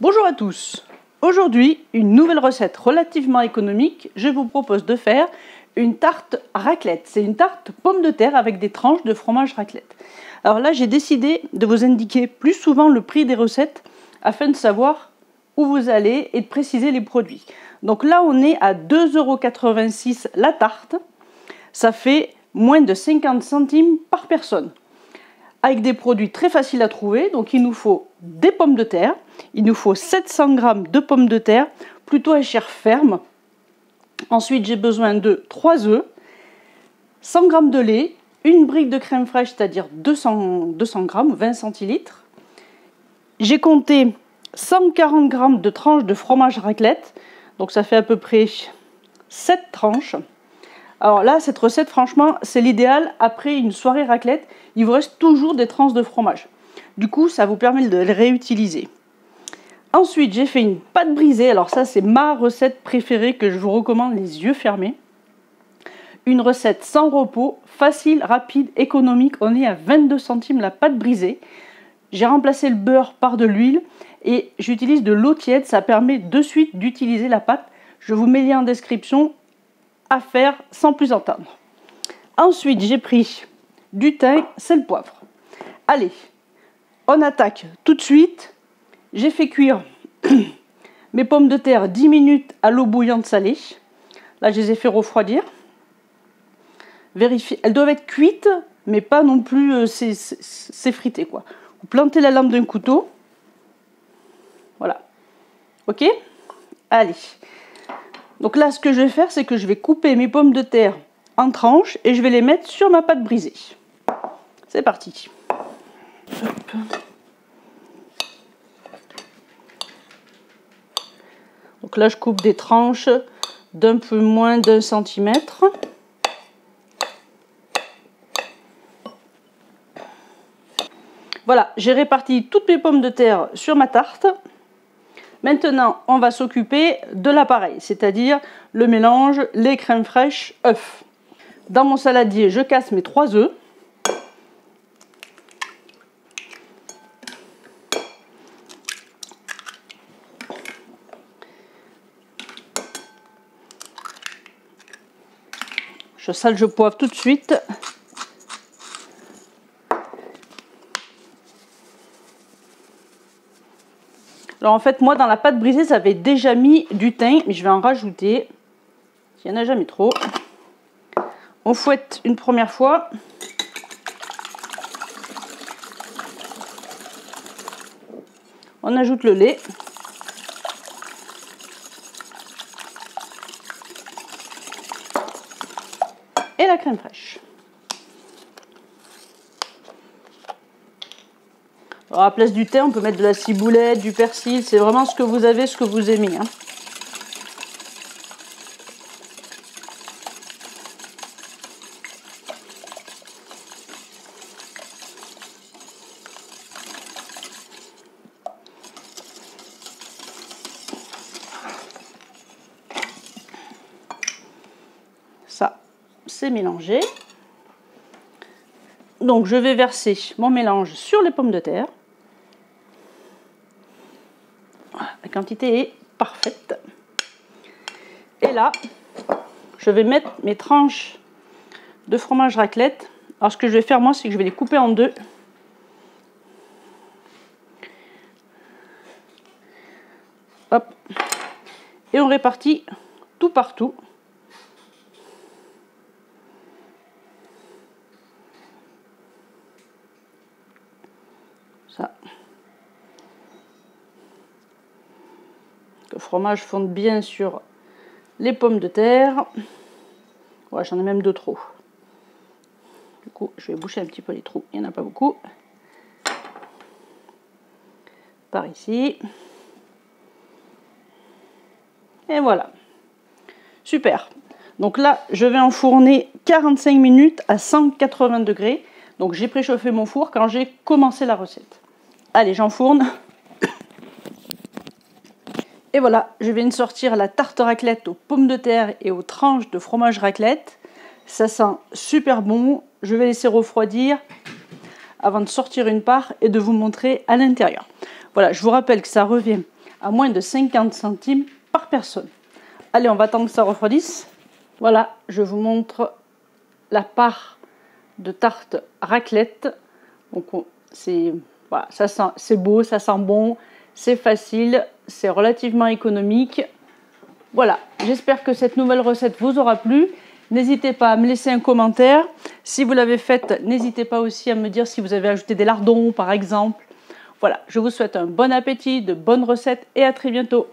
Bonjour à tous. Aujourd'hui, une nouvelle recette relativement économique. Je vous propose de faire une tarte raclette. C'est une tarte pomme de terre avec des tranches de fromage raclette. Alors là, j'ai décidé de vous indiquer plus souvent le prix des recettes afin de savoir où vous allez et de préciser les produits. Donc là, on est à 2,86 € la tarte. Ça fait moins de 50 centimes par personne. Avec des produits très faciles à trouver. Donc il nous faut des pommes de terre. Il nous faut 700 g de pommes de terre, plutôt à chair ferme. Ensuite, j'ai besoin de 3 œufs, 100 g de lait, une brique de crème fraîche, c'est-à-dire 200 g, 20 centilitres. J'ai compté 140 g de tranches de fromage raclette. Donc ça fait à peu près 7 tranches. Alors là, cette recette, franchement, c'est l'idéal. Après une soirée raclette, il vous reste toujours des tranches de fromage. Du coup, ça vous permet de les réutiliser. Ensuite, j'ai fait une pâte brisée. Alors ça, c'est ma recette préférée que je vous recommande les yeux fermés. Une recette sans repos, facile, rapide, économique. On est à 22 centimes la pâte brisée. J'ai remplacé le beurre par de l'huile et j'utilise de l'eau tiède. Ça permet de suite d'utiliser la pâte. Je vous mets le lien en description. À faire sans plus entendre. Ensuite, j'ai pris du thym, sel, poivre. Allez, on attaque tout de suite. J'ai fait cuire mes pommes de terre 10 minutes à l'eau bouillante salée. Là, je les ai fait refroidir. Vérifiez, elles doivent être cuites, mais pas non plus s'effriter, quoi. Vous plantez la lame d'un couteau. Voilà. Ok? Allez. Donc là, ce que je vais faire, c'est que je vais couper mes pommes de terre en tranches et je vais les mettre sur ma pâte brisée. C'est parti. Hop. Donc là, je coupe des tranches d'un peu moins d'1 centimètre. Voilà, j'ai réparti toutes mes pommes de terre sur ma tarte. Maintenant, on va s'occuper de l'appareil, c'est-à-dire le mélange, les crèmes fraîches, œufs. Dans mon saladier, je casse mes 3 œufs. Je sale, je poivre tout de suite. Alors en fait, moi, dans la pâte brisée, j'avais déjà mis du thym, mais je vais en rajouter. Il n'y en a jamais trop. On fouette une première fois. On ajoute le lait. Et la crème fraîche. Alors à la place du thym, on peut mettre de la ciboulette, du persil, c'est vraiment ce que vous avez, ce que vous aimez. Hein. Ça, c'est mélangé. Donc je vais verser mon mélange sur les pommes de terre. La quantité est parfaite. Et là, je vais mettre mes tranches de fromage raclette. Alors ce que je vais faire moi, c'est que je vais les couper en deux. Hop. Et on répartit tout partout. Ça. Le fromage fonde bien sur les pommes de terre. Ouais, j'en ai même 2 trop. Du coup, je vais boucher un petit peu les trous. Il n'y en a pas beaucoup. Par ici. Et voilà. Super. Donc là, je vais enfourner 45 minutes à 180 degrés. Donc j'ai préchauffé mon four quand j'ai commencé la recette. Allez, j'enfourne. Et voilà, je viens de sortir la tarte raclette aux pommes de terre et aux tranches de fromage raclette. Ça sent super bon. Je vais laisser refroidir avant de sortir une part et de vous montrer à l'intérieur. Voilà, je vous rappelle que ça revient à moins de 50 centimes par personne. Allez, on va attendre que ça refroidisse. Voilà, je vous montre la part de tarte raclette. Donc voilà, c'est beau, ça sent bon, c'est facile, c'est relativement économique. Voilà, j'espère que cette nouvelle recette vous aura plu. N'hésitez pas à me laisser un commentaire. Si vous l'avez faite, n'hésitez pas aussi à me dire si vous avez ajouté des lardons par exemple. Voilà, je vous souhaite un bon appétit, de bonnes recettes et à très bientôt.